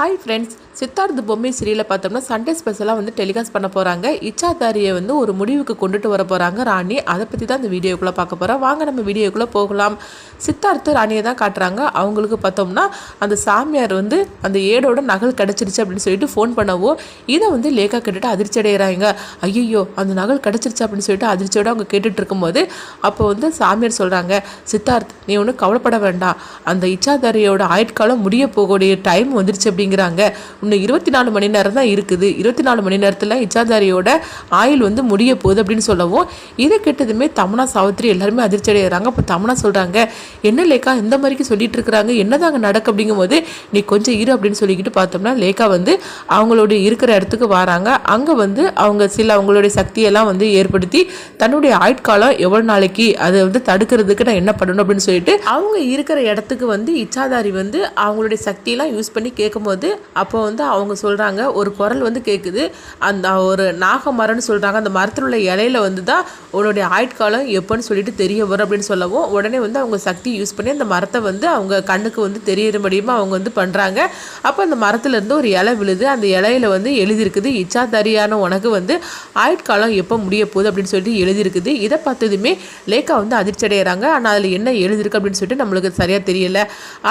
Hi friends, Siddharth பொம்மை சீரியலை பார்த்தோம்னா சண்டே ஸ்பெஷலாக வந்து டெலிகாஸ்ட் பண்ண போகிறாங்க. இச்சாதாரியை வந்து ஒரு முடிவுக்கு கொண்டுட்டு வர போகிறாங்க ராணி. அதை பற்றி தான் இந்த வீடியோக்குள்ளே பார்க்க போகிறோம். வாங்க நம்ம வீடியோக்குள்ளே போகலாம். சித்தார்த்து ராணியை தான் காட்டுறாங்க. அவங்களுக்கு பார்த்தோம்னா அந்த சாமியார் வந்து அந்த ஏடோட நகல் கிடச்சிருச்சு அப்படின்னு சொல்லிட்டு ஃபோன் பண்ணவோ இதை வந்து லேக்கா கேட்டுட்டு அதிர்ச்சி அடைகிறாங்க. ஐயோ, அந்த நகல் கிடச்சிருச்சு அப்படின்னு சொல்லிட்டு அதிர்ச்சியோடு அவங்க கேட்டுட்டு இருக்கும்போது அப்போ வந்து சாமியார் சொல்கிறாங்க, சித்தார்த் நீ ஒன்றும் கவலைப்பட வேண்டாம், அந்த இச்சாதாரியோட ஆயுட்காலம் முடிய போகக்கூடிய டைம் வந்துருச்சு அப்படிங்கிறாங்க. இன்னும் 24 மணி நேரம் தான் இருக்குது. 24 மணி நேரத்தில் இச்சாதாரியோட ஆயுள் வந்து முடிய போகுது அப்படின்னு சொல்லவும் இதை கேட்டதுமே தமனா சாவித்திரி எல்லாருமே அதிர்ச்சி அடைகிறாங்க. அப்போ தமனா சொல்கிறாங்க, என்ன லேக்கா இந்த மாதிரிக்கு சொல்லிட்டு இருக்கிறாங்க, என்னதாங்க நடக்கு அப்படிங்கும் போது நீ கொஞ்சம் இரு அப்படின்னு சொல்லிக்கிட்டு பார்த்தோம்னா லேக்கா வந்து அவங்களுடைய இருக்கிற இடத்துக்கு வராங்க. அங்கே வந்து அவங்க சில அவங்களுடைய சக்தியெல்லாம் வந்து ஏற்படுத்தி தன்னுடைய ஆயுட்காலம் எவ்வளோ நாளைக்கு அதை வந்து தடுக்கிறதுக்கு நான் என்ன பண்ணணும் அப்படின்னு சொல்லிட்டு அவங்க இருக்கிற இடத்துக்கு வந்து இச்சாதாரி வந்து அவங்களுடைய சக்தியெல்லாம் யூஸ் பண்ணி கேட்கும்போது அப்போ வந்து அவங்க சொல்கிறாங்க, ஒரு குரல் வந்து கேட்குது, அந்த ஒரு நாக மரம்னு சொல்கிறாங்க, அந்த மரத்தில் உள்ள இலையில வந்து தான் உன்னுடைய ஆயுட்காலம் எப்போன்னு சொல்லிட்டு தெரிய வரும் அப்படின்னு சொல்லவும் உடனே வந்து அவங்க சக்தி யூஸ் பண்ணி அந்த மரத்தை வந்து அவங்க கண்ணுக்கு வந்து தெரியும்படியுமா அவங்க வந்து பண்ணுறாங்க. அப்போ அந்த மரத்துலேருந்து ஒரு இலை விழுது. அந்த இலையில வந்து எழுதியிருக்குது, இச்சாதாரியான உனக்கு வந்து ஆயுட்காலம் எப்போ முடிய போகுது அப்படின்னு சொல்லிட்டு எழுதியிருக்குது. இதை பார்த்ததுமே லேக்கா வந்து அதிர்ச்சி அடைகிறாங்க. ஆனால் அதில் என்ன எழுதிருக்கு அப்படின்னு சொல்லிட்டு நம்மளுக்கு சரியாக தெரியல.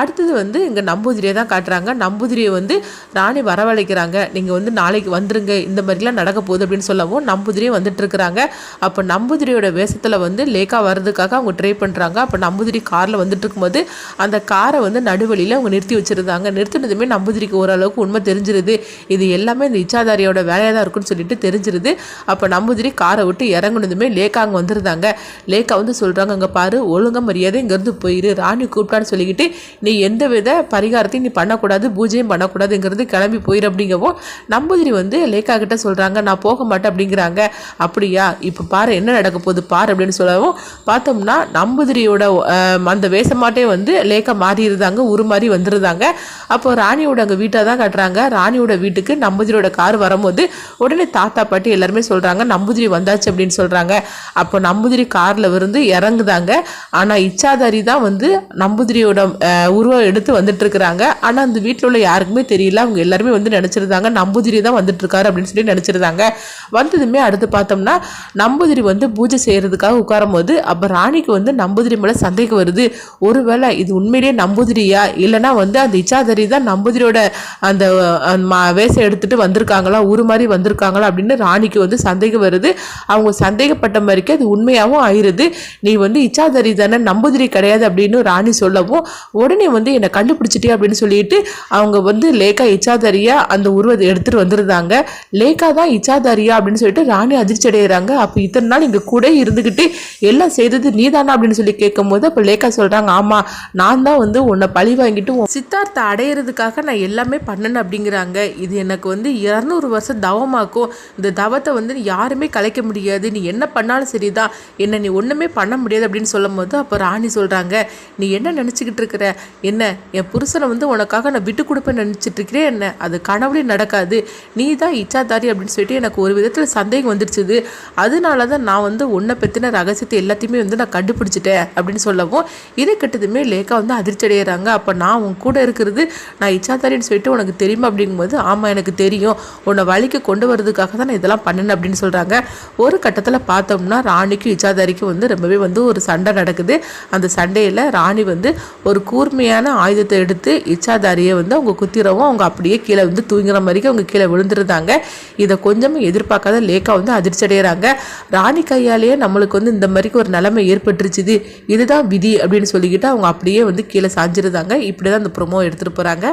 அடுத்தது வந்து இங்கே நம்பூதிரியை தான் காட்டுறாங்க. நம்பூதிரியை வந்து ராணி வரவழைக்கிறாங்க, நீங்கள் வந்து நாளைக்கு வந்துருங்க, இந்த மாதிரிலாம் நடக்க போகுது அப்படின்னு சொல்லவும் நம்பூதிரியை வந்துட்டு இருக்கிறாங்க. அப்போ நம்பூதிரியோட வேஷத்தில் வந்து லேக்கா வர்றதுக்காக அவங்க ட்ரை பண்ணுறாங்க. அப்போ நம்பூதிரி காரில் வந்துட்டு இருக்கும்போது அந்த காரை வந்து நடுவழியில் அவங்க நிறுத்தி வச்சுருந்தாங்க. நிறுத்தினதுமே நம்பூதிரிக்கு ஓரளவுக்கு உண்மை தெரிஞ்சிருது, இது எல்லாமே இந்த இச்சாதாரியோட வேலையாக தான் இருக்குன்னு சொல்லிட்டு தெரிஞ்சிருது. அப்போ நம்பூதிரி காரை விட்டு இறங்குனதுமே லேக்கா அங்கே வந்துருந்தாங்க. லேக்கா வந்து சொல்கிறாங்க, அங்கே பாரு, ஒழுங்காக மரியாதை இங்கேருந்து போயிரு, ராணி கூப்பிட்டான்னு சொல்லிக்கிட்டு நீ எந்த வித பரிகாரத்தையும் நீ பண்ணக்கூடாது, பூஜையும் பண்ணக்கூடாதுங்கிறது, கிளம்பி போயிரு அப்படிங்கவும் நம்பூதிரி வந்து லேக்கா கிட்ட சொல்கிறாங்க, நான் போக மாட்டேன் அப்படிங்கிறாங்க. அப்படியா, இப்போ பாரு என்ன நடக்க போகுது பாரு அப்படின்னு சொல்லவும் பார்த்தோம்னா நம்பூதிரியோட அந்த வேஷமாட்டே வந்து லேக்கா மாறி இருந்தாங்க, உருமாறி வந்துருந்தாங்க. அப்போ ராணியோட அங்கே வீட்டை தான் கட்டுறாங்க. ராணியோட வீட்டுக்கு நம்பூதிரியோட கார் வரும்போது உடனே தாத்தா பாட்டி எல்லாருமே சொல்கிறாங்க, நம்பூதிரி வந்தாச்சு அப்படின்னு சொல்கிறாங்க. அப்போ நம்பூதிரி காரில் இருந்து இறங்குதாங்க. ஆனால் இச்சாதாரி தான் வந்து நம்பூதிரியோட உருவம் எடுத்து வந்துட்டு இருக்கிறாங்க. ஆனால் அந்த வீட்டில் உள்ள யாருக்குமே தெரியல. அவங்க எல்லாருமே வந்து நினச்சிருந்தாங்க நம்பூதிரி தான் வந்துட்டு இருக்காரு அப்படின்னு சொல்லி நினச்சிருந்தாங்க. வந்ததுமே அடுத்து பார்த்தோம்னா நம்பூதிரி வந்து பூஜை செய்யறதுக்காக உட்காரும் போது அப்போ ராணிக்கு வந்து நம்பூதிரி மேலே சந்தேகம் வருது. ஒருவேளை இது உண்மையிலேயே நம்பூதிரியா, இல்லைன்னா வந்து அந்த இச்சாதாரி தான் நம்பூதிரியோட அந்த வேஷம் எடுத்துட்டு வந்திருக்காங்களா, ஊரு மாதிரி வந்திருக்காங்களா அப்படின்னு ராணிக்கு வந்து சந்தேகம் வருது. அவங்க சந்தேகப்பட்ட மாதிரிக்கு அது உண்மையாகவும் ஆயிடுது. நீ வந்து இச்சாதாரி தானே, நம்பூதிரி கிடையாது அப்படின்னு ராணி சொல்லவும் உடனே வந்து என்னை கண்டுபிடிச்சிட்டே அப்படின்னு சொல்லிட்டு அவங்க வந்து லேக்கா இச்சாதாரியா அந்த உருவத்தை எடுத்துட்டு வந்துருந்தாங்க. லேக்கா தான் இச்சாதாரியா அப்படின்னு சொல்லிட்டு ராணி அதிர்ச்சி அடைகிறாங்க. அப்போ இத்தனை நாள் இங்க கூட இருந்துகிட்டு எல்லாம் செய்தது நீதானா அப்படின்னு சொல்லி கேட்கும் போது அப்போ லேக்கா சொல்றாங்க, ஆமா, நான் தான் வந்து உன்னை பழி வாங்கிட்டு சித்தார்த்தை அடையிறதுக்காக நான் எல்லாமே பண்ணேன் அப்படிங்கிறாங்க. இது எனக்கு வந்து 200 வருஷம் தவமாக்கும், இந்த தவத்தை வந்து யாருமே கலைக்க முடியாது, நீ என்ன பண்ணாலும் சரிதான், என்ன நீ ஒண்ணுமே பண்ண முடியாது அப்படின்னு சொல்லும் போது அப்போ ராணி சொல்றாங்க, நீ என்ன நினைச்சுக்கிட்டு இருக்கிற, என்ன என் புருஷனை வந்து உனக்காக நான் விட்டு கொடுப்பேன் நினச்சிட்டு இருக்கிறேன், என்ன அது கனவுலே நடக்காது, நீ தான் இச்சாதாரி அப்படின்னு சொல்லிட்டு எனக்கு ஒரு விதத்தில் சந்தேகம் வந்துடுச்சுது, அதனால தான் நான் வந்து உன்னை பற்றின ரகசியத்தை எல்லாத்தையுமே வந்து நான் கண்டுபிடிச்சிட்டேன் அப்படின்னு சொல்லவும் இதை கிட்டதுமே லேக்கா வந்து அதிர்ச்சி அடைகிறாங்க. அப்போ நான் உன் கூட இருக்கிறது நான் இச்சாதாரின்னு சொல்லிட்டு உனக்கு தெரியுமா அப்படிங்கும்போது ஆமாம் எனக்கு தெரியும், உன்னை வழிக்கு கொண்டு வரதுக்காக தான் நான் இதெல்லாம் பண்ணேன் அப்படின்னு சொல்கிறாங்க. ஒரு கட்டத்தில் பார்த்தோம்னா ராணிக்கும் இச்சாதாரிக்கும் வந்து ரொம்பவே வந்து ஒரு சண்டை நடக்குது. அந்த சண்டையில் ராணி வந்து ஒரு கூர்மையான ஆயுதத்தை எடுத்து இச்சாதாரியை வந்து அவங்க குத்திரவும் அவங்க அப்படியே கீழே வந்து தூங்குற மாதிரி அவங்க கீழே விழுந்துருந்தாங்க. இதை கொஞ்சமும் எதிர்பார்க்காத லேக்கா வந்து அதிர்ச்சி அடைகிறாங்க. ராணி கையாலேயே நம்மளுக்கு வந்து இந்த மாதிரி ஒரு நிலைமை ஏற்பட்டுருச்சுது, இதுதான் விதி அப்படின்னு சொல்லிக்கிட்டு அவங்க அப்படியே வந்து கீழே சாஞ்சிருந்தாங்க. இப்படி தான் அந்த ப்ரோமோ எடுத்துகிட்டு போகிறாங்க.